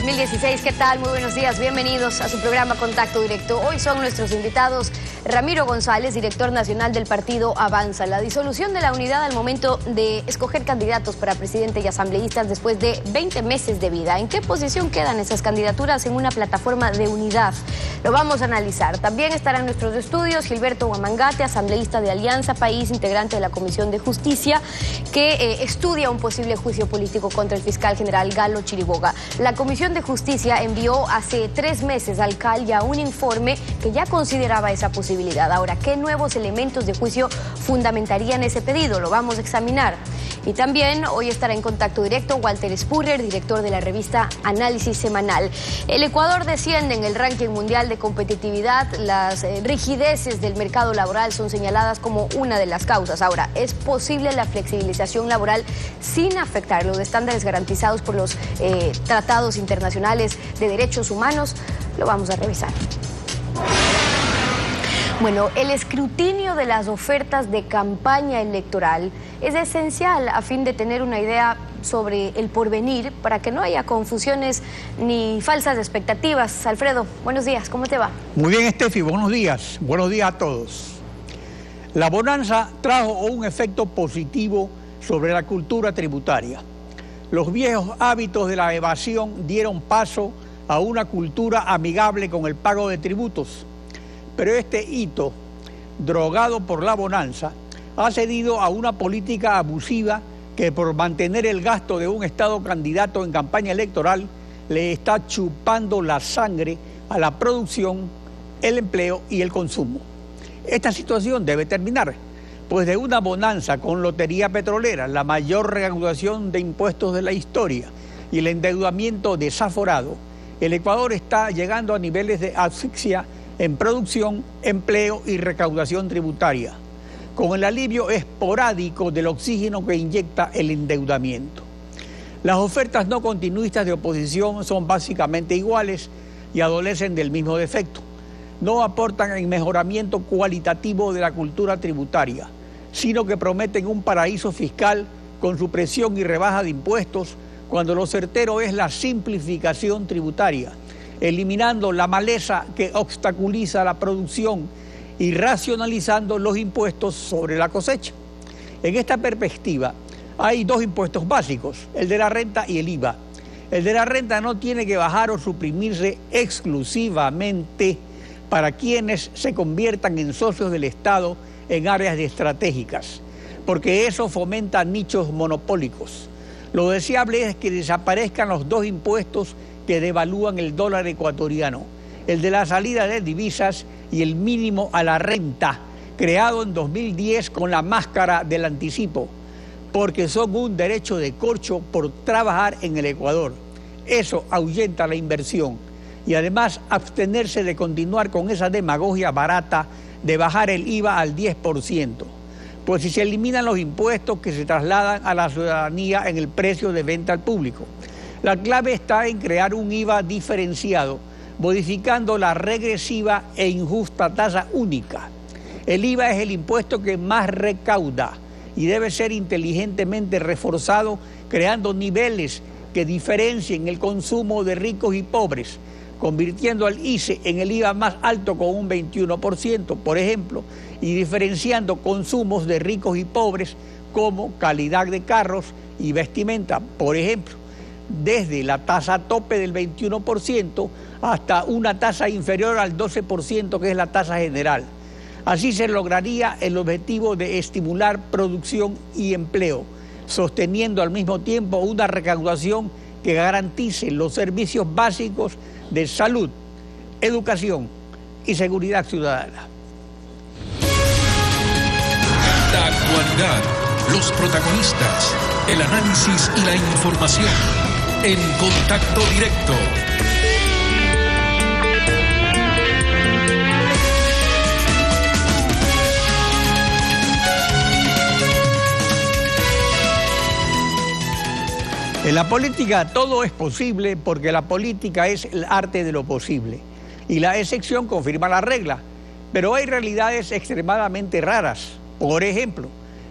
2016. ¿Qué tal? Muy buenos días. Bienvenidos a su programa Contacto Directo. Hoy son nuestros invitados Ramiro González, director nacional del partido Avanza. La disolución de la unidad al momento de escoger candidatos para presidente y asambleístas después de 20 meses de vida. ¿En qué posición quedan esas candidaturas en una plataforma de unidad? Lo vamos a analizar. También estará en nuestros estudios Gilberto Guamangate, asambleísta de Alianza País, integrante de la Comisión de Justicia, que estudia un posible juicio político contra el fiscal general Galo Chiriboga. La Comisión de Justicia envió hace 3 meses al CAL ya un informe que ya consideraba esa posibilidad. Ahora, ¿qué nuevos elementos de juicio fundamentarían ese pedido? Lo vamos a examinar. Y también hoy estará en contacto directo Walter Spurrier, director de la revista Análisis Semanal. El Ecuador desciende en el ranking mundial de competitividad. Las rigideces del mercado laboral son señaladas como una de las causas. Ahora, ¿es posible la flexibilización laboral sin afectar los estándares garantizados por los tratados internacionales de derechos humanos? Lo vamos a revisar. Bueno, el escrutinio de las ofertas de campaña electoral es esencial a fin de tener una idea sobre el porvenir para que no haya confusiones ni falsas expectativas. Alfredo, buenos días, ¿cómo te va? Muy bien, Estefi, buenos días a todos. La bonanza trajo un efecto positivo sobre la cultura tributaria. Los viejos hábitos de la evasión dieron paso a una cultura amigable con el pago de tributos. Pero este hito, drogado por la bonanza, ha cedido a una política abusiva que por mantener el gasto de un Estado candidato en campaña electoral le está chupando la sangre a la producción, el empleo y el consumo. Esta situación debe terminar, pues de una bonanza con lotería petrolera, la mayor recaudación de impuestos de la historia y el endeudamiento desaforado, el Ecuador está llegando a niveles de asfixia en producción, empleo y recaudación tributaria, con el alivio esporádico del oxígeno que inyecta el endeudamiento. Las ofertas no continuistas de oposición son básicamente iguales y adolecen del mismo defecto. No aportan en mejoramiento cualitativo de la cultura tributaria, sino que prometen un paraíso fiscal con supresión y rebaja de impuestos, cuando lo certero es la simplificación tributaria, eliminando la maleza que obstaculiza la producción y racionalizando los impuestos sobre la cosecha. En esta perspectiva, hay 2 impuestos básicos, el de la renta y el IVA. El de la renta no tiene que bajar o suprimirse exclusivamente para quienes se conviertan en socios del Estado en áreas estratégicas, porque eso fomenta nichos monopólicos. Lo deseable es que desaparezcan los 2 impuestos que devalúan el dólar ecuatoriano, el de la salida de divisas y el mínimo a la renta, creado en 2010 con la máscara del anticipo, porque son un derecho de corcho por trabajar en el Ecuador. Eso ahuyenta la inversión y además abstenerse de continuar con esa demagogia barata de bajar el IVA al 10%, pues si se eliminan los impuestos que se trasladan a la ciudadanía en el precio de venta al público. La clave está en crear un IVA diferenciado, modificando la regresiva e injusta tasa única. El IVA es el impuesto que más recauda y debe ser inteligentemente reforzado, creando niveles que diferencien el consumo de ricos y pobres, convirtiendo al ICE en el IVA más alto con un 21%, por ejemplo, y diferenciando consumos de ricos y pobres como calidad de carros y vestimenta, por ejemplo, desde la tasa tope del 21% hasta una tasa inferior al 12%, que es la tasa general. Así se lograría el objetivo de estimular producción y empleo, sosteniendo al mismo tiempo una recaudación que garantice los servicios básicos de salud, educación y seguridad ciudadana. La actualidad, los protagonistas, el análisis y la información en Contacto Directo. En la política todo es posible porque la política es el arte de lo posible y la excepción confirma la regla, pero hay realidades extremadamente raras. Por ejemplo,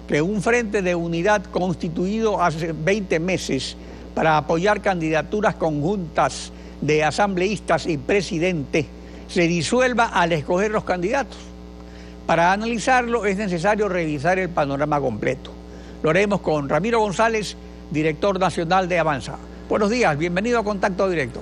que un frente de unidad constituido hace 20 meses para apoyar candidaturas conjuntas de asambleístas y presidente se disuelva al escoger los candidatos. Para analizarlo es necesario revisar el panorama completo. Lo haremos con Ramiro González, director nacional de Avanza. Buenos días, bienvenido a Contacto Directo.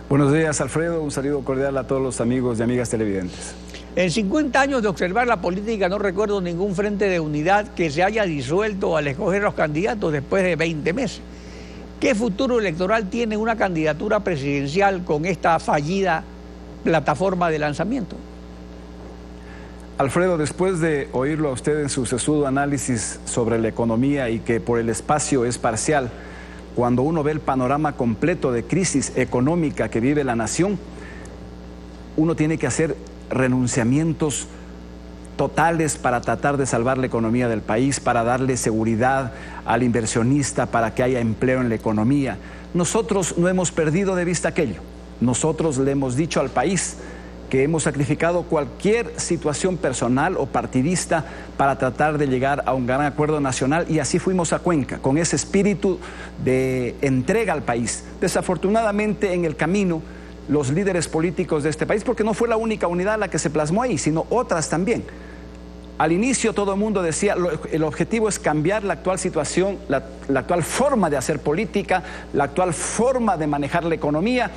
Buenos días, Alfredo. Un saludo cordial a todos los amigos y amigas televidentes. En 50 años de observar la política no recuerdo ningún frente de unidad que se haya disuelto al escoger los candidatos después de 20 meses. ¿Qué futuro electoral tiene una candidatura presidencial con esta fallida plataforma de lanzamiento? Alfredo, después de oírlo a usted en su sesudo análisis sobre la economía y que por el espacio es parcial, cuando uno ve el panorama completo de crisis económica que vive la nación, uno tiene que hacer renunciamientos totales para tratar de salvar la economía del país, para darle seguridad al inversionista, para que haya empleo en la economía. Nosotros no hemos perdido de vista aquello. Nosotros le hemos dicho al país que hemos sacrificado cualquier situación personal o partidista para tratar de llegar a un gran acuerdo nacional, y así fuimos a Cuenca, con ese espíritu de entrega al país. Desafortunadamente, en el camino, los líderes políticos de este país, porque no fue la única unidad la que se plasmó ahí, sino otras también. Al inicio todo el mundo decía, el objetivo es cambiar la actual situación, la actual forma de hacer política, la actual forma de manejar la economía,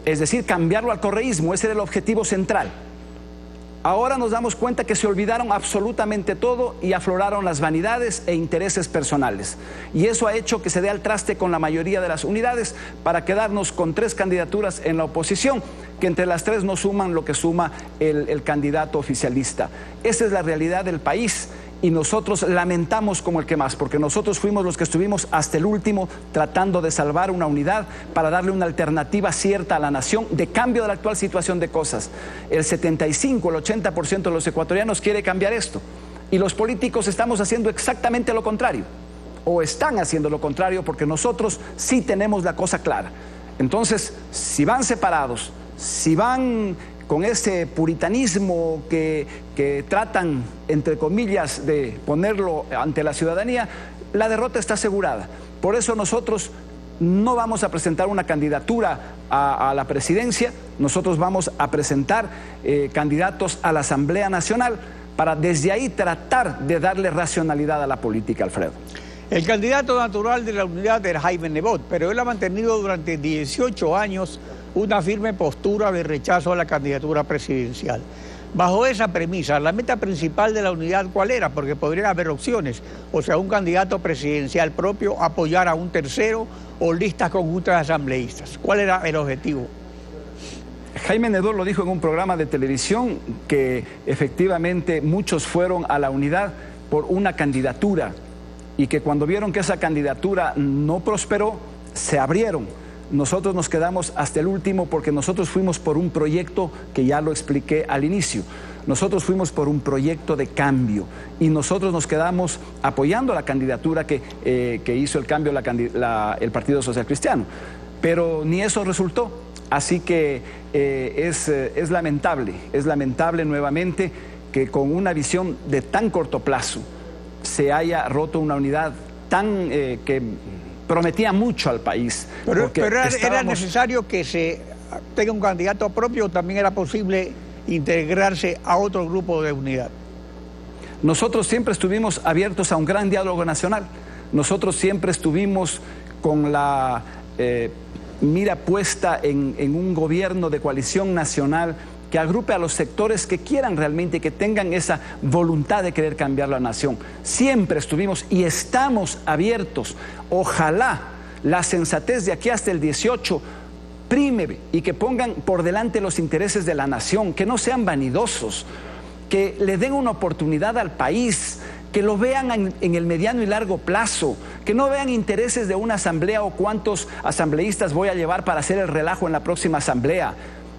es decir, cambiarlo al correísmo. Ese era el objetivo central. Ahora nos damos cuenta que se olvidaron absolutamente todo y afloraron las vanidades e intereses personales. Y eso ha hecho que se dé al traste con la mayoría de las unidades para quedarnos con 3 candidaturas en la oposición, que entre las 3 no suman lo que suma el candidato oficialista. Esa es la realidad del país. Y nosotros lamentamos como el que más, porque nosotros fuimos los que estuvimos hasta el último tratando de salvar una unidad para darle una alternativa cierta a la nación de cambio de la actual situación de cosas. El 75, el 80% de los ecuatorianos quiere cambiar esto, y los políticos estamos haciendo exactamente lo contrario, o están haciendo lo contrario, porque nosotros sí tenemos la cosa clara. Entonces, si van separados, si van con ese puritanismo que tratan, entre comillas, de ponerlo ante la ciudadanía, la derrota está asegurada. Por eso nosotros no vamos a presentar una candidatura a la presidencia, nosotros vamos a presentar candidatos a la Asamblea Nacional para desde ahí tratar de darle racionalidad a la política, Alfredo. El candidato natural de la unidad era Jaime Nebot, pero él ha mantenido durante 18 años una firme postura de rechazo a la candidatura presidencial. Bajo esa premisa, la meta principal de la unidad, ¿cuál era? Porque podrían haber opciones, o sea, un candidato presidencial propio, apoyar a un tercero o listas conjuntas de asambleístas. ¿Cuál era el objetivo? Jaime Nebot lo dijo en un programa de televisión, que efectivamente muchos fueron a la unidad por una candidatura, y que cuando vieron que esa candidatura no prosperó, se abrieron. Nosotros nos quedamos hasta el último porque nosotros fuimos por un proyecto que ya lo expliqué al inicio. Nosotros fuimos por un proyecto de cambio y nosotros nos quedamos apoyando la candidatura que hizo el cambio el Partido Social Cristiano. Pero ni eso resultó. Así que es lamentable nuevamente que con una visión de tan corto plazo se haya roto una unidad tan que prometía mucho al país. Pero era necesario que se tenga un candidato propio, o también era posible integrarse a otro grupo de unidad. Nosotros siempre estuvimos abiertos a un gran diálogo nacional. Nosotros siempre estuvimos con la mira puesta en un gobierno de coalición nacional que agrupe a los sectores que quieran realmente, que tengan esa voluntad de querer cambiar la nación. Siempre estuvimos y estamos abiertos. Ojalá la sensatez de aquí hasta el 18 prime y que pongan por delante los intereses de la nación, que no sean vanidosos, que le den una oportunidad al país, que lo vean en el mediano y largo plazo, que no vean intereses de una asamblea o cuántos asambleístas voy a llevar para hacer el relajo en la próxima asamblea.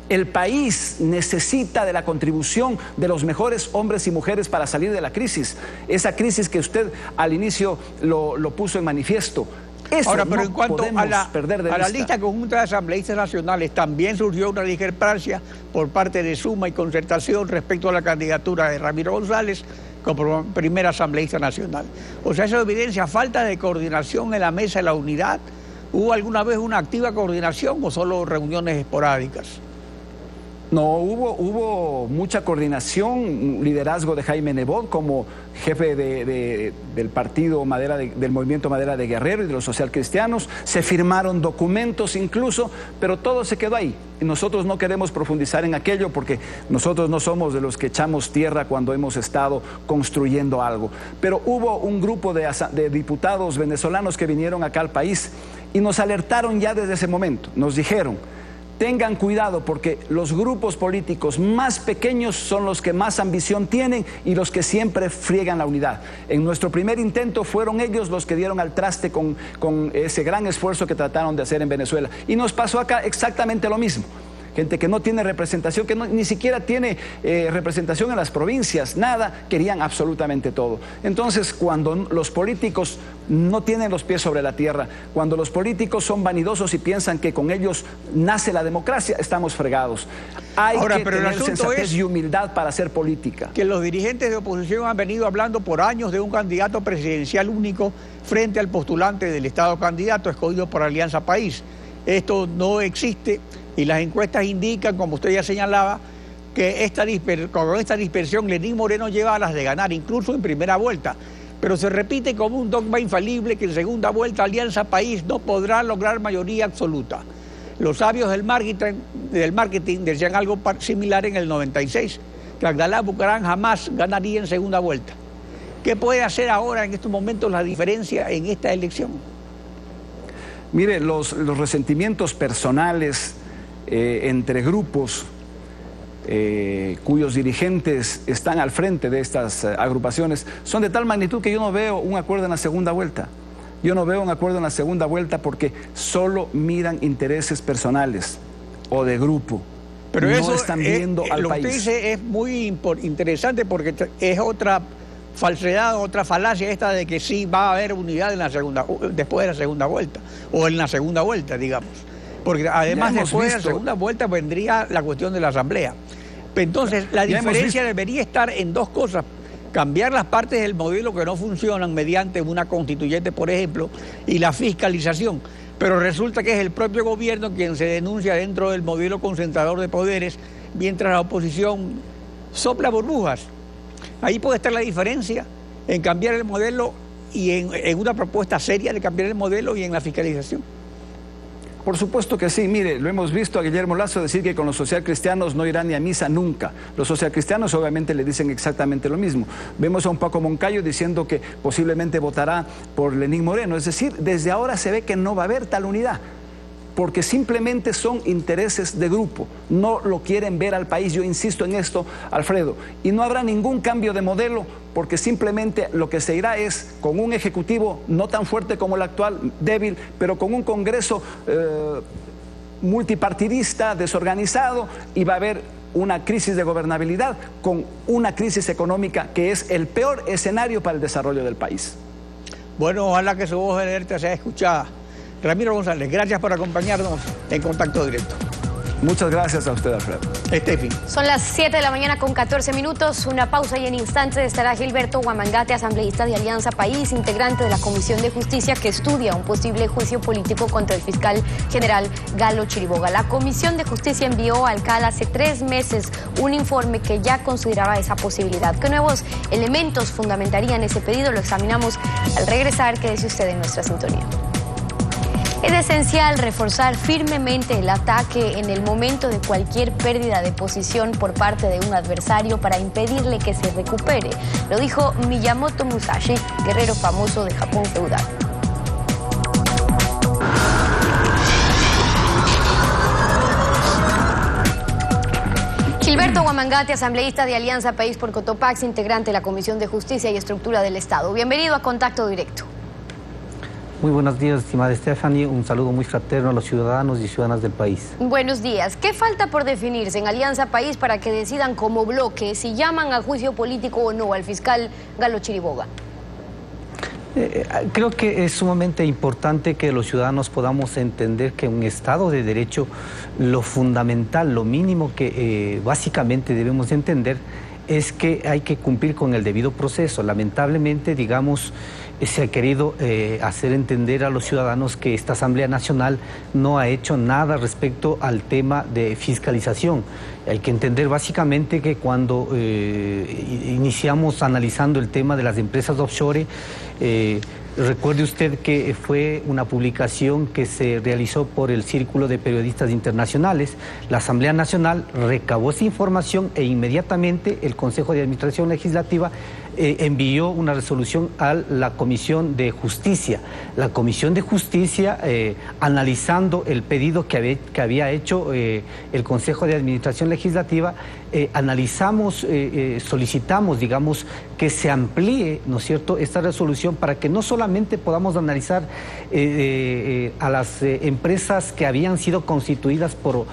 El país necesita de la contribución de los mejores hombres y mujeres para salir de la crisis. Esa crisis que usted al inicio lo puso en manifiesto. Eso ahora, pero no en cuanto a la lista conjunta de asambleístas nacionales, también surgió una discrepancia por parte de Suma y Concertación respecto a la candidatura de Ramiro González como primer asambleísta nacional. O sea, eso evidencia falta de coordinación en la mesa de la unidad, ¿Hubo alguna vez una activa coordinación o solo reuniones esporádicas? No, hubo mucha coordinación, liderazgo de Jaime Nebot como jefe del partido del movimiento Madera de Guerrero y de los socialcristianos. Se firmaron documentos incluso, pero todo se quedó ahí. Y nosotros no queremos profundizar en aquello porque nosotros no somos de los que echamos tierra cuando hemos estado construyendo algo. Pero hubo un grupo de diputados venezolanos que vinieron acá al país y nos alertaron ya desde ese momento. Nos dijeron: tengan cuidado porque los grupos políticos más pequeños son los que más ambición tienen y los que siempre friegan la unidad. En nuestro primer intento fueron ellos los que dieron al traste con ese gran esfuerzo que trataron de hacer en Venezuela. Y nos pasó acá exactamente lo mismo. Gente que no tiene representación, que ni siquiera tiene representación en las provincias, nada, querían absolutamente todo. Entonces, cuando los políticos no tienen los pies sobre la tierra, cuando los políticos son vanidosos y piensan que con ellos nace la democracia, estamos fregados. Hay que tener sensatez y humildad para hacer política. Que los dirigentes de oposición han venido hablando por años de un candidato presidencial único frente al postulante del Estado candidato escogido por Alianza País. Esto no existe. Y las encuestas indican, como usted ya señalaba, que con esta dispersión Lenín Moreno lleva a las de ganar, incluso en primera vuelta. Pero se repite como un dogma infalible que en segunda vuelta Alianza País no podrá lograr mayoría absoluta. Los sabios del marketing decían algo similar en el 96, que Abdalá Bucaram jamás ganaría en segunda vuelta. ¿Qué puede hacer ahora en estos momentos la diferencia en esta elección? Mire, los resentimientos personales entre grupos cuyos dirigentes están al frente de estas agrupaciones son de tal magnitud que yo no veo un acuerdo en la segunda vuelta. Yo no veo un acuerdo en la segunda vuelta porque solo miran intereses personales o de grupo. Pero no eso están viendo al lo país. que usted dice es muy interesante porque es otra falsedad, otra falacia esta de que sí va a haber unidad en después de la segunda vuelta o en la segunda vuelta, digamos. Porque además después de la segunda vuelta vendría la cuestión de la asamblea. Entonces la diferencia debería estar en dos cosas: cambiar las partes del modelo que no funcionan mediante una constituyente, por ejemplo, y la fiscalización. Pero resulta que es el propio gobierno quien se denuncia dentro del modelo concentrador de poderes, mientras la oposición sopla burbujas. Ahí puede estar la diferencia en cambiar el modelo y en una propuesta seria de cambiar el modelo y en la fiscalización. Por supuesto que sí. Mire, lo hemos visto a Guillermo Lasso decir que con los socialcristianos no irán ni a misa nunca. Los socialcristianos obviamente le dicen exactamente lo mismo. Vemos a un Paco Moncayo diciendo que posiblemente votará por Lenín Moreno. Es decir, desde ahora se ve que no va a haber tal unidad, porque simplemente son intereses de grupo, no lo quieren ver al país. Yo insisto en esto, Alfredo, y no habrá ningún cambio de modelo porque simplemente lo que se irá es con un ejecutivo no tan fuerte como el actual, débil, pero con un Congreso multipartidista, desorganizado, y va a haber una crisis de gobernabilidad con una crisis económica que es el peor escenario para el desarrollo del país. Bueno, ojalá que su voz alerta sea escuchada. Ramiro González, gracias por acompañarnos en Contacto Directo. Muchas gracias a usted, Alfredo. Estefi. Son las 7 de la mañana con 14 minutos. Una pausa y en instantes estará Gilberto Guamangate, asambleísta de Alianza País, integrante de la Comisión de Justicia que estudia un posible juicio político contra el fiscal general Galo Chiriboga. La Comisión de Justicia envió al CAL hace 3 meses un informe que ya consideraba esa posibilidad. ¿Qué nuevos elementos fundamentarían ese pedido? Lo examinamos al regresar. Quédese usted en nuestra sintonía. Es esencial reforzar firmemente el ataque en el momento de cualquier pérdida de posición por parte de un adversario para impedirle que se recupere. Lo dijo Miyamoto Musashi, guerrero famoso de Japón feudal. Gilberto Guamangate, asambleísta de Alianza País por Cotopaxi, integrante de la Comisión de Justicia y Estructura del Estado. Bienvenido a Contacto Directo. Muy buenos días, estimada Stephanie. Un saludo muy fraterno a los ciudadanos y ciudadanas del país. Buenos días. ¿Qué falta por definirse en Alianza País para que decidan como bloque si llaman a juicio político o no al fiscal Galo Chiriboga? Creo que es sumamente importante que los ciudadanos podamos entender que en un Estado de Derecho lo fundamental, lo mínimo que básicamente debemos entender es que hay que cumplir con el debido proceso. Lamentablemente, digamos, se ha querido hacer entender a los ciudadanos que esta Asamblea Nacional no ha hecho nada respecto al tema de fiscalización. Hay que entender básicamente que cuando iniciamos analizando el tema de las empresas offshore, recuerde usted que fue una publicación que se realizó por el Círculo de Periodistas Internacionales. La Asamblea Nacional recabó esa información e inmediatamente el Consejo de Administración Legislativa envió una resolución a la Comisión de Justicia. La Comisión de Justicia, analizando el pedido que había hecho el Consejo de Administración Legislativa, analizamos, solicitamos, digamos, que se amplíe, ¿no es cierto?, esta resolución para que no solamente podamos analizar a las empresas que habían sido constituidas por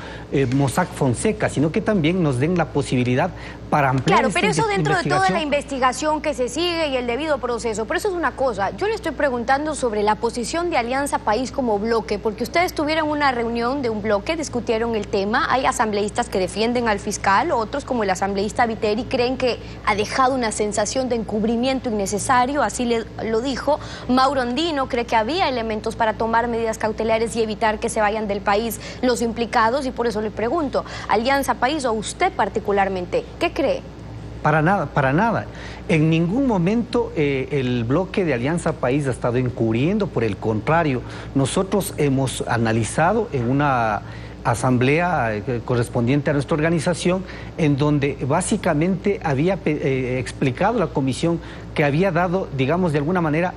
Mossack Fonseca, sino que también nos den la posibilidad para ampliar. Claro, pero eso dentro de toda la investigación que se sigue y el debido proceso. Pero eso es una cosa. Yo le estoy preguntando sobre la posición de Alianza País como bloque, porque ustedes tuvieron una reunión de un bloque, discutieron el tema. Hay asambleístas que defienden al fiscal, otros como el asambleísta Viteri creen que ha dejado una sensación de encubrimiento innecesario, así lo dijo. Mauro Andino cree que había elementos para tomar medidas cautelares y evitar que se vayan del país los implicados, y por eso le pregunto, Alianza País o usted particularmente, ¿qué cree? Para nada, para nada. En ningún momento el bloque de Alianza País ha estado encubriendo, por el contrario, nosotros hemos analizado en una asamblea correspondiente a nuestra organización, en donde básicamente había explicado la comisión que había dado, digamos, de alguna manera,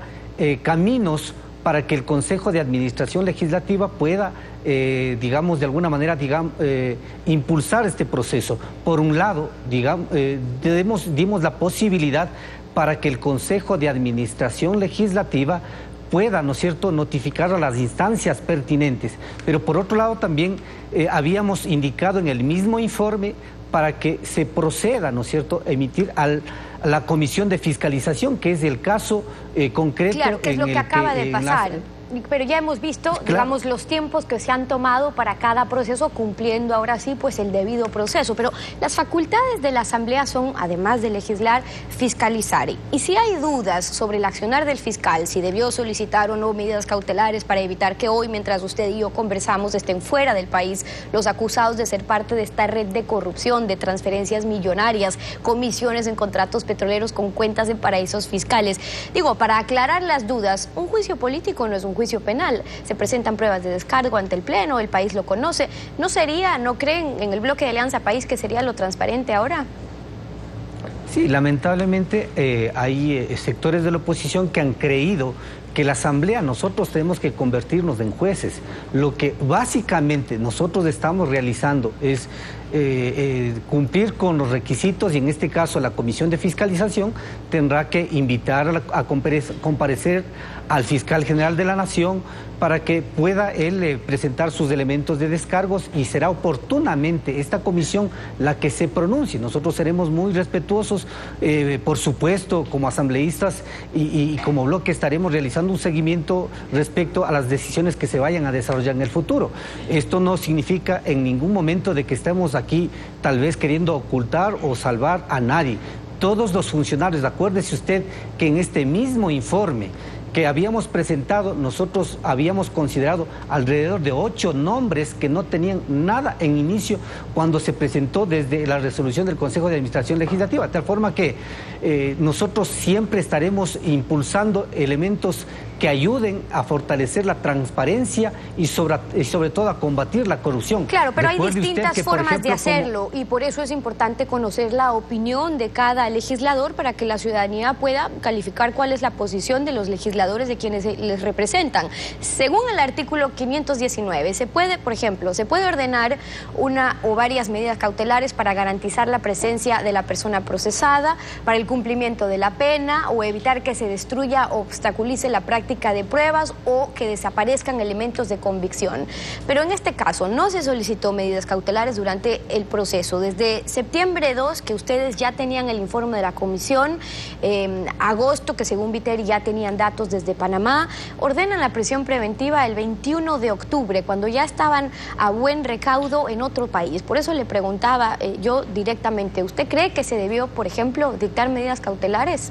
caminos para que el Consejo de Administración Legislativa pueda, digamos, de alguna manera, impulsar este proceso. Por un lado, dimos la posibilidad para que el Consejo de Administración Legislativa pueda, ¿no es cierto?, notificar a las instancias pertinentes. Pero por otro lado también habíamos indicado en el mismo informe para que se proceda, ¿no es cierto?, a emitir a la Comisión de Fiscalización, que es el caso concreto. Claro, que es lo que acaba de pasar. Pero ya hemos visto, claro, digamos, los tiempos que se han tomado para cada proceso, cumpliendo ahora sí pues el debido proceso. Pero las facultades de la Asamblea son, además de legislar, fiscalizar. Y si hay dudas sobre el accionar del fiscal, si debió solicitar o no medidas cautelares para evitar que hoy, mientras usted y yo conversamos, estén fuera del país los acusados de ser parte de esta red de corrupción, de transferencias millonarias, comisiones en contratos petroleros con cuentas en paraísos fiscales. Digo, para aclarar las dudas, un juicio político no es un juicio penal. Se presentan pruebas de descargo ante el Pleno, el país lo conoce. ¿No sería, no creen en el bloque de Alianza País que sería lo transparente ahora? Sí, lamentablemente hay sectores de la oposición que han creído que la Asamblea, nosotros tenemos que convertirnos en jueces. Lo que básicamente nosotros estamos realizando es cumplir con los requisitos, y en este caso la Comisión de Fiscalización tendrá que invitar a comparecer al Fiscal General de la Nación para que pueda él presentar sus elementos de descargos, y será oportunamente esta comisión la que se pronuncie. Nosotros seremos muy respetuosos, por supuesto, como asambleístas y como bloque estaremos realizando un seguimiento respecto a las decisiones que se vayan a desarrollar en el futuro. Esto no significa en ningún momento de que estemos aquí tal vez queriendo ocultar o salvar a nadie. Todos los funcionarios, acuérdese usted que en este mismo informe que habíamos presentado, nosotros habíamos considerado alrededor de 8 nombres que no tenían nada en inicio cuando se presentó desde la resolución del Consejo de Administración Legislativa, de tal forma que nosotros siempre estaremos impulsando elementos que ayuden a fortalecer la transparencia y sobre todo a combatir la corrupción. Claro, pero hay distintas formas de hacerlo, y por eso es importante conocer la opinión de cada legislador para que la ciudadanía pueda calificar cuál es la posición de los legisladores de quienes les representan. Según el artículo 519, se puede, por ejemplo, se puede ordenar una o varias medidas cautelares para garantizar la presencia de la persona procesada, para el cumplimiento de la pena, o evitar que se destruya o obstaculice la práctica de pruebas o que desaparezcan elementos de convicción. Pero en este caso no se solicitó medidas cautelares durante el proceso. Desde septiembre 2, que ustedes ya tenían el informe de la comisión, agosto, que según Viteri ya tenían datos de desde Panamá ordenan la prisión preventiva el 21 de octubre, cuando ya estaban a buen recaudo en otro país. Por eso le preguntaba yo directamente, ¿usted cree que se debió, por ejemplo, dictar medidas cautelares?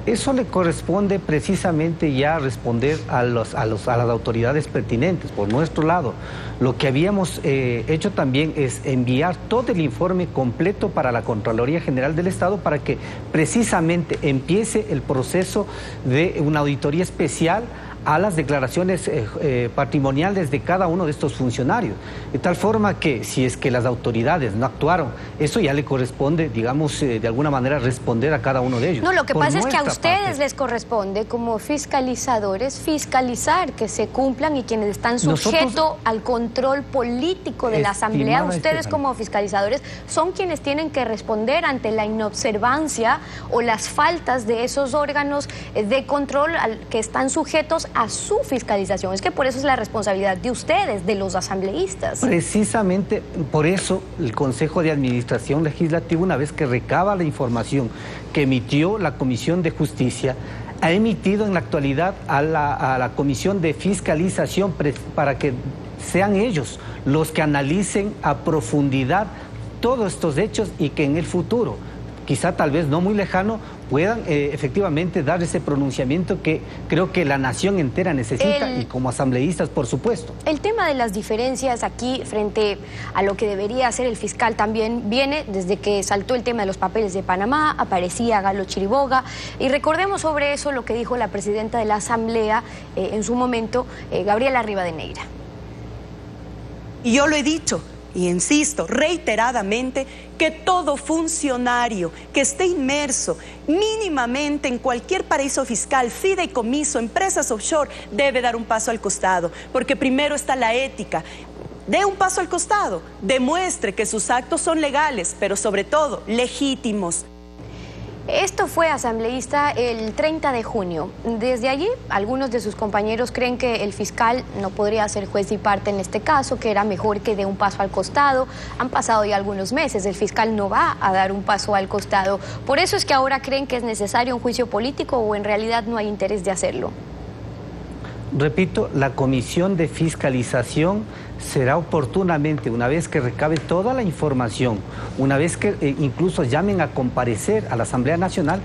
Eso le corresponde precisamente ya responder a las autoridades pertinentes. Por nuestro lado, lo que habíamos hecho también es enviar todo el informe completo para la Contraloría General del Estado para que precisamente empiece el proceso de una auditoría especial a las declaraciones patrimoniales de cada uno de estos funcionarios, de tal forma que si es que las autoridades no actuaron, eso ya le corresponde, digamos, de alguna manera responder a cada uno de ellos. No, lo que pasa es que a ustedes les corresponde como fiscalizadores fiscalizar que se cumplan, y quienes están sujetos al control político de la Asamblea, ustedes como fiscalizadores son quienes tienen que responder ante la inobservancia o las faltas de esos órganos de control que están sujetos a su fiscalización. Es que por eso es la responsabilidad de ustedes, de los asambleístas. Precisamente por eso el Consejo de Administración Legislativa, una vez que recaba la información que emitió la Comisión de Justicia, ha emitido en la actualidad a la Comisión de Fiscalización para que sean ellos los que analicen a profundidad todos estos hechos y que en el futuro, quizá tal vez no muy lejano, puedan efectivamente dar ese pronunciamiento que creo que la nación entera necesita, y como asambleístas, por supuesto. El tema de las diferencias aquí frente a lo que debería hacer el fiscal también viene desde que saltó el tema de los papeles de Panamá, aparecía Galo Chiriboga, y recordemos sobre eso lo que dijo la presidenta de la Asamblea en su momento, Gabriela Rivadeneira. Y yo lo he dicho, y insisto reiteradamente, que todo funcionario que esté inmerso mínimamente en cualquier paraíso fiscal, fideicomiso, empresas offshore, debe dar un paso al costado, porque primero está la ética. Dé un paso al costado, demuestre que sus actos son legales, pero sobre todo legítimos. Esto fue, asambleísta, el 30 de junio. Desde allí, algunos de sus compañeros creen que el fiscal no podría ser juez y parte en este caso, que era mejor que dé un paso al costado. Han pasado ya algunos meses, el fiscal no va a dar un paso al costado. ¿Por eso es que ahora creen que es necesario un juicio político, o en realidad no hay interés de hacerlo? Repito, la Comisión de Fiscalización será oportunamente, una vez que recabe toda la información, una vez que incluso llamen a comparecer a la Asamblea Nacional,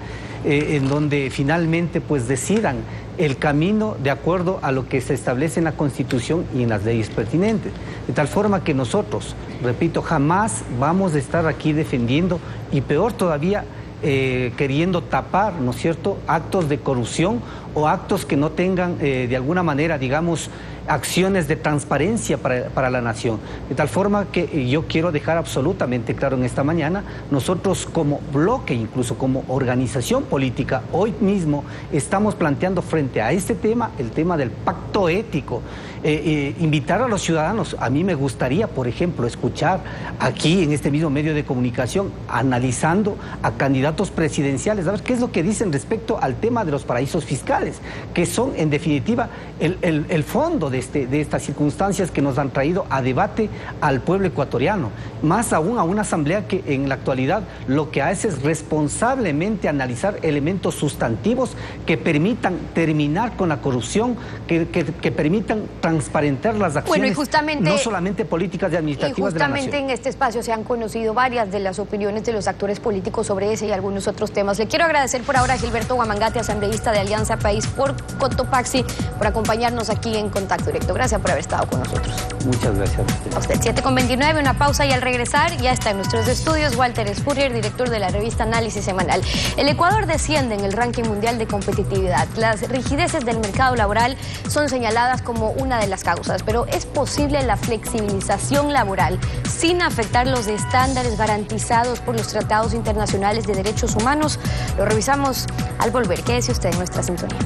en donde finalmente pues decidan el camino de acuerdo a lo que se establece en la Constitución y en las leyes pertinentes. De tal forma que nosotros, repito, jamás vamos a estar aquí defendiendo, y peor todavía, queriendo tapar, ¿no es cierto?, actos de corrupción o actos que no tengan de alguna manera, digamos, acciones de transparencia para la nación. De tal forma que yo quiero dejar absolutamente claro en esta mañana, nosotros como bloque, incluso como organización política, hoy mismo estamos planteando frente a este tema, el tema del pacto ético, invitar a los ciudadanos. A mí me gustaría, por ejemplo, escuchar aquí en este mismo medio de comunicación, analizando a candidatos presidenciales, a ver qué es lo que dicen respecto al tema de los paraísos fiscales, que son en definitiva el fondo de estas circunstancias que nos han traído a debate al pueblo ecuatoriano, más aún a una asamblea que en la actualidad lo que hace es responsablemente analizar elementos sustantivos que permitan terminar con la corrupción, que permitan transparentar las acciones, no solamente políticas y administrativas de la nación. Y justamente en este espacio se han conocido varias de las opiniones de los actores políticos sobre ese y algunos otros temas. Le quiero agradecer por ahora a Gilberto Guamangate, asambleísta de Alianza País por Cotopaxi, por acompañarnos aquí en Contacto Directo. Gracias por haber estado con nosotros. Muchas gracias. A usted. 7:29, una pausa, y al regresar ya está en nuestros estudios Walter Spurrier, director de la revista Análisis Semanal. El Ecuador desciende en el ranking mundial de competitividad. Las rigideces del mercado laboral son señaladas como una de las causas, pero ¿es posible la flexibilización laboral sin afectar los estándares garantizados por los tratados internacionales de derechos humanos? Lo revisamos al volver. Quédese usted en nuestra sintonía.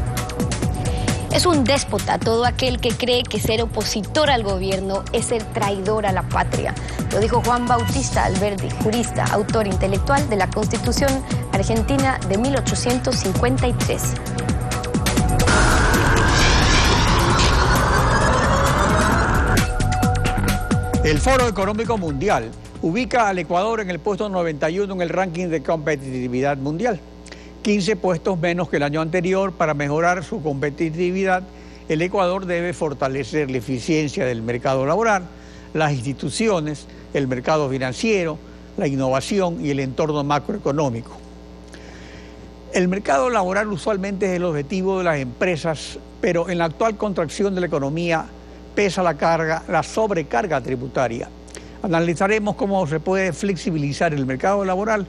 Es un déspota todo aquel que cree que ser opositor al gobierno es ser traidor a la patria. Lo dijo Juan Bautista Alberdi, jurista, autor intelectual de la Constitución Argentina de 1853. El Foro Económico Mundial ubica al Ecuador en el puesto 91 en el ranking de competitividad mundial. 15 puestos menos que el año anterior. Para mejorar su competitividad, el Ecuador debe fortalecer la eficiencia del mercado laboral, las instituciones, el mercado financiero, la innovación y el entorno macroeconómico. El mercado laboral usualmente es el objetivo de las empresas, pero en la actual contracción de la economía pesa la sobrecarga tributaria. Analizaremos cómo se puede flexibilizar el mercado laboral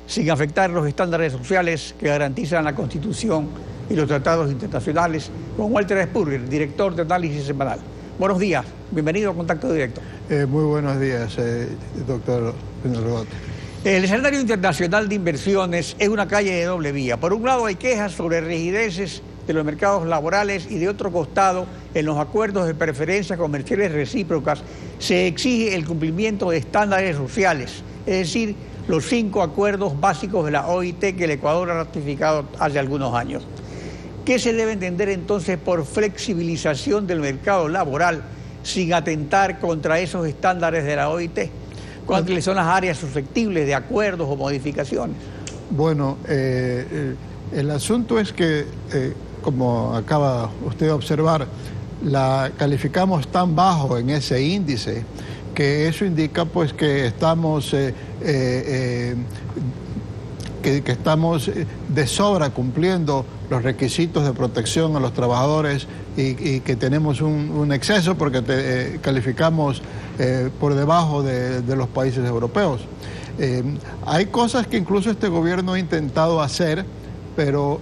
sin afectar los estándares sociales que garantizan la Constitución y los tratados internacionales, con Walter Spurrier, director de Análisis Semanal. Buenos días, bienvenido a Contacto Directo. Muy buenos días, doctor Pinarrogato. El escenario internacional de inversiones es una calle de doble vía. Por un lado hay quejas sobre rigideces de los mercados laborales y de otro costado, en los acuerdos de preferencias comerciales recíprocas, se exige el cumplimiento de estándares sociales, es decir, los 5 acuerdos básicos de la OIT que el Ecuador ha ratificado hace algunos años. ¿Qué se debe entender entonces por flexibilización del mercado laboral sin atentar contra esos estándares de la OIT? ¿Cuáles son las áreas susceptibles de acuerdos o modificaciones? Bueno, el asunto es que, como acaba usted de observar, la calificamos tan bajo en ese índice que eso indica pues que estamos que estamos de sobra cumpliendo los requisitos de protección a los trabajadores y que tenemos un exceso porque calificamos por debajo de los países europeos. Hay cosas que incluso este gobierno ha intentado hacer, pero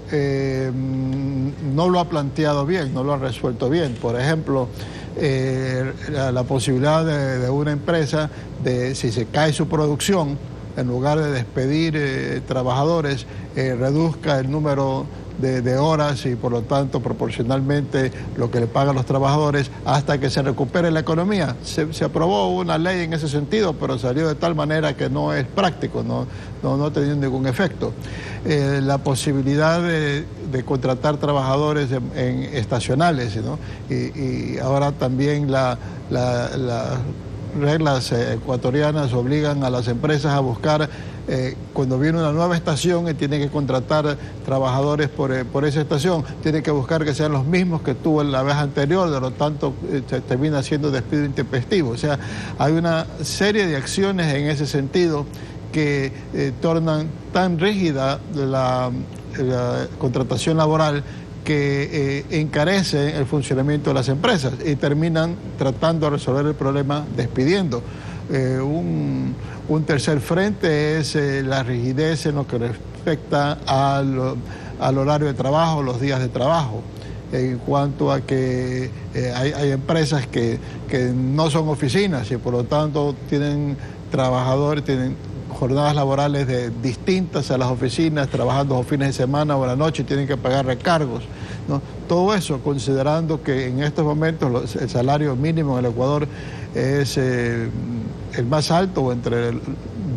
no lo ha planteado bien, no lo ha resuelto bien. Por ejemplo, la posibilidad de una empresa, si se cae su producción, en lugar de despedir trabajadores, reduzca el número de horas y por lo tanto proporcionalmente lo que le pagan los trabajadores hasta que se recupere la economía. Se aprobó una ley en ese sentido, pero salió de tal manera que no es práctico, no ha tenido ningún efecto. La posibilidad de contratar trabajadores estacionales, ¿no? Y ahora también las reglas ecuatorianas obligan a las empresas a buscar, cuando viene una nueva estación y tienen que contratar trabajadores por esa estación, tienen que buscar que sean los mismos que tuvo la vez anterior, de lo tanto se termina siendo despido intempestivo. O sea, hay una serie de acciones en ese sentido que tornan tan rígida la contratación laboral que encarece el funcionamiento de las empresas y terminan tratando de resolver el problema despidiendo. Un tercer frente es la rigidez en lo que respecta al horario de trabajo, los días de trabajo. En cuanto a que hay empresas que no son oficinas y por lo tanto tienen trabajadores, tienen jornadas laborales distintas a las oficinas, trabajando los fines de semana o a la noche, tienen que pagar recargos, ¿no? Todo eso, considerando que en estos momentos el salario mínimo en el Ecuador es el más alto o entre 2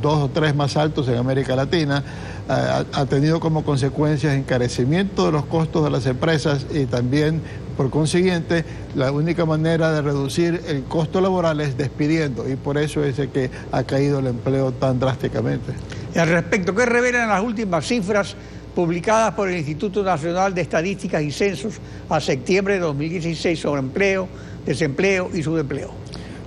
o 3 más altos en América Latina, ha tenido como consecuencias encarecimiento de los costos de las empresas y también, por consiguiente, la única manera de reducir el costo laboral es despidiendo y por eso es que ha caído el empleo tan drásticamente. Y al respecto, ¿qué revelan las últimas cifras publicadas por el Instituto Nacional de Estadísticas y Censos a septiembre de 2016 sobre empleo, desempleo y subempleo?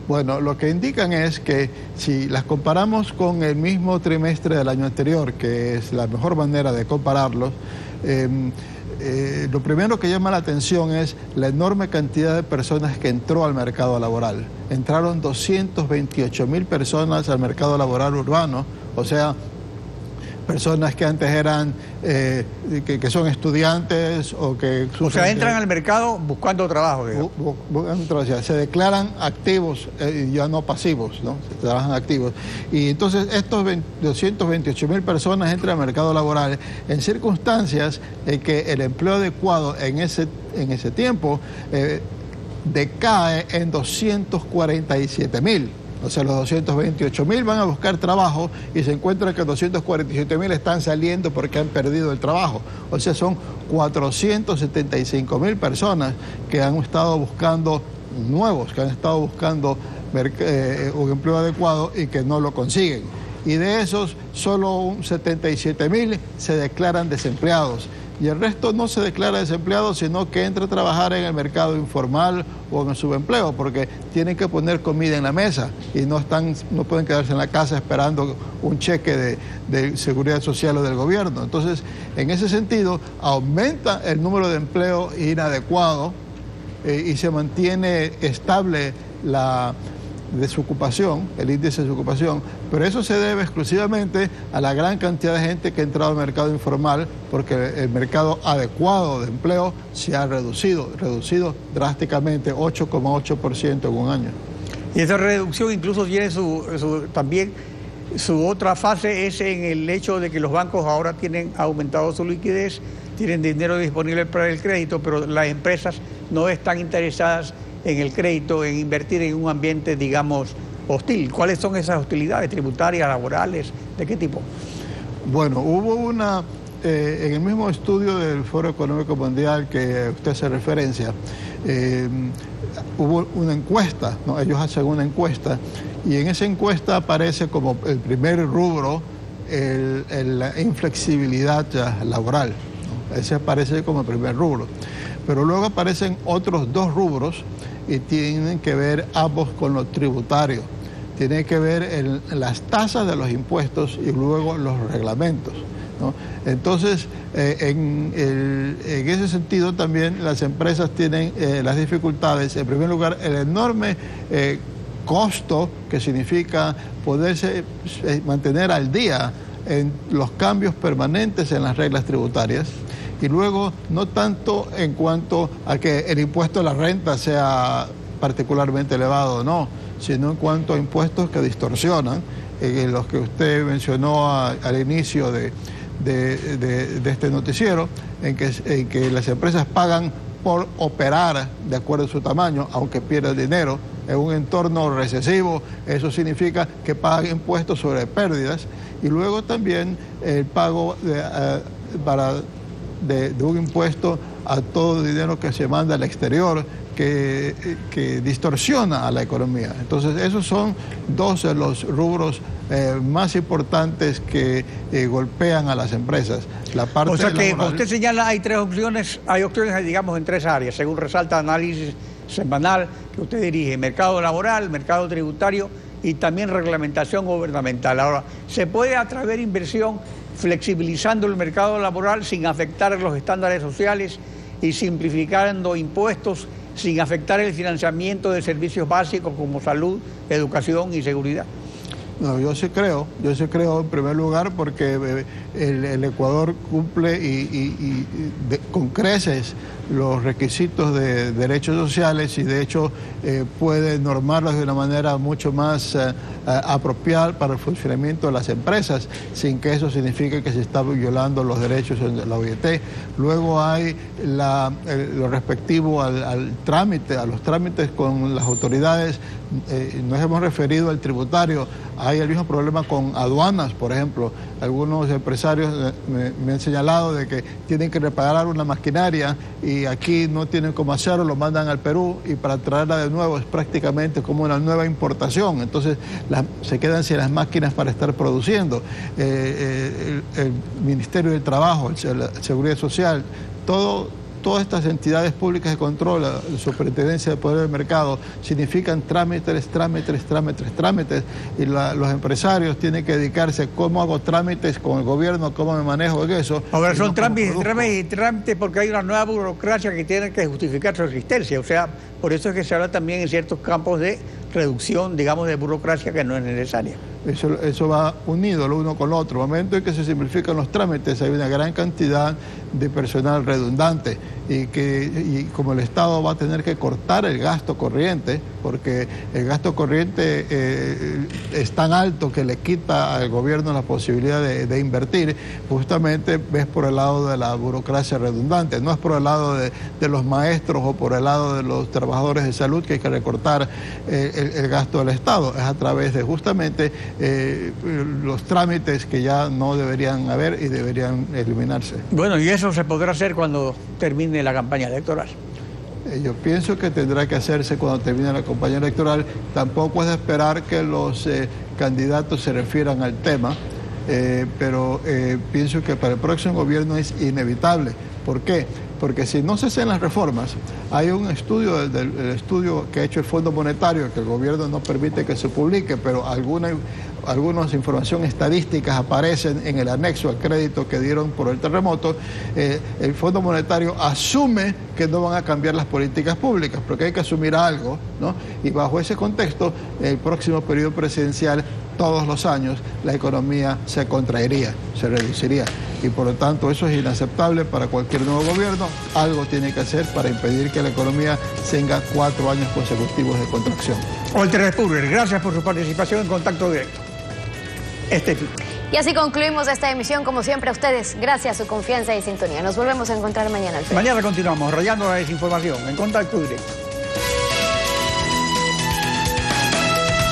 Bueno, lo que indican es que si las comparamos con el mismo trimestre del año anterior, que es la mejor manera de compararlos, lo primero que llama la atención es la enorme cantidad de personas que entró al mercado laboral. Entraron 228.000 personas al mercado laboral urbano, o sea, personas que antes eran, que son estudiantes o que... O sea, entran al mercado buscando trabajo, se declaran activos, ya no pasivos, ¿no? Se trabajan activos. Y entonces estos 228.000 personas entran al mercado laboral en circunstancias en que el empleo adecuado en ese tiempo decae en 247.000. O sea, los 228.000 van a buscar trabajo y se encuentran que 247.000 están saliendo porque han perdido el trabajo. O sea, son 475.000 personas que han estado buscando un empleo adecuado y que no lo consiguen. y de esos solo 77.000 se declaran desempleados. Y el resto no se declara desempleado, sino que entra a trabajar en el mercado informal o en el subempleo, porque tienen que poner comida en la mesa y no pueden quedarse en la casa esperando un cheque de seguridad social o del gobierno. Entonces, en ese sentido, aumenta el número de empleo inadecuado y se mantiene estable la desocupación, el índice de desocupación, pero eso se debe exclusivamente a la gran cantidad de gente que ha entrado al mercado informal, porque el mercado adecuado de empleo se ha reducido drásticamente, 8,8% en un año. Y esa reducción incluso tiene también su otra fase, es en el hecho de que los bancos ahora tienen aumentado su liquidez, tienen dinero disponible para el crédito, pero las empresas no están interesadas en el crédito, en invertir en un ambiente, digamos, hostil. ¿Cuáles son esas hostilidades tributarias, laborales? ¿De qué tipo? Bueno, hubo en el mismo estudio del Foro Económico Mundial que usted hace referencia, hubo una encuesta, ¿no? Ellos hacen una encuesta y en esa encuesta aparece como el primer rubro la inflexibilidad laboral, ¿no? Ese aparece como el primer rubro. Pero luego aparecen otros dos rubros y tienen que ver ambos con lo tributario. Tiene que ver en las tasas de los impuestos y luego los reglamentos, ¿no? Entonces, en ese sentido también las empresas tienen las dificultades. En primer lugar, el enorme costo que significa poderse mantener al día en los cambios permanentes en las reglas tributarias. Y luego, no tanto en cuanto a que el impuesto a la renta sea particularmente elevado, no, sino en cuanto a impuestos que distorsionan, los que usted mencionó al inicio de este noticiero, en que las empresas pagan por operar de acuerdo a su tamaño, aunque pierdan dinero. En un entorno recesivo, eso significa que pagan impuestos sobre pérdidas, y luego también el pago de un impuesto a todo dinero que se manda al exterior, que distorsiona a la economía. Entonces, esos son dos de los rubros más importantes que golpean a las empresas. La parte o sea que, laboral, usted señala, hay opciones, digamos, en tres áreas, según resalta el análisis semanal que usted dirige: mercado laboral, mercado tributario y también reglamentación gubernamental. Ahora, ¿se puede atraer inversión flexibilizando el mercado laboral sin afectar los estándares sociales y simplificando impuestos sin afectar el financiamiento de servicios básicos como salud, educación y seguridad? No, yo sí creo en primer lugar porque el Ecuador cumple con creces los requisitos de derechos sociales y de hecho puede normarlos de una manera mucho más apropiada para el funcionamiento de las empresas, sin que eso signifique que se está violando los derechos de la OIT. Luego hay lo respectivo a los trámites con las autoridades. Nos hemos referido al tributario. Hay el mismo problema con aduanas, por ejemplo. Algunos empresarios me han señalado de que tienen que reparar una maquinaria y aquí no tienen cómo hacerlo, lo mandan al Perú y para traerla de nuevo es prácticamente como una nueva importación. Entonces se quedan sin las máquinas para estar produciendo. El Ministerio del Trabajo, la Seguridad Social, todas estas entidades públicas de control, la Superintendencia de Poder del Mercado, significan trámites, y los empresarios tienen que dedicarse a cómo hago trámites con el gobierno, cómo me manejo en eso. Ahora son trámites porque hay una nueva burocracia que tiene que justificar su existencia. O sea, por eso es que se habla también en ciertos campos de reducción, digamos, de burocracia que no es necesaria. Eso va unido lo uno con lo otro. En el momento en que se simplifican los trámites, hay una gran cantidad de personal redundante y como el Estado va a tener que cortar el gasto corriente, porque el gasto corriente es tan alto que le quita al gobierno la posibilidad de invertir, justamente ves por el lado de la burocracia redundante, no es por el lado de los maestros o por el lado de los trabajadores de salud que hay que recortar el gasto del Estado, es a través de justamente los trámites que ya no deberían haber y deberían eliminarse. Bueno, y eso se podrá hacer cuando termine la campaña electoral. Yo pienso que tendrá que hacerse cuando termine la campaña electoral. Tampoco es de esperar que los candidatos se refieran al tema, pero pienso que para el próximo gobierno es inevitable. ¿Por qué? Porque si no se hacen las reformas, hay un estudio, el estudio que ha hecho el Fondo Monetario, que el gobierno no permite que se publique, pero algunas informaciones estadísticas aparecen en el anexo al crédito que dieron por el terremoto. El Fondo Monetario asume que no van a cambiar las políticas públicas, porque hay que asumir algo, ¿no? Y bajo ese contexto, el próximo periodo presidencial, todos los años, la economía se contraería, se reduciría. Y por lo tanto, eso es inaceptable para cualquier nuevo gobierno. Algo tiene que hacer para impedir que la economía tenga 4 años consecutivos de contracción. Walter Spurrier, gracias por su participación en Contacto Directo. Y así concluimos esta emisión. Como siempre, a ustedes, gracias a su confianza y sintonía. Nos volvemos a encontrar mañana. Mañana continuamos rayando la desinformación en Contacto Directo.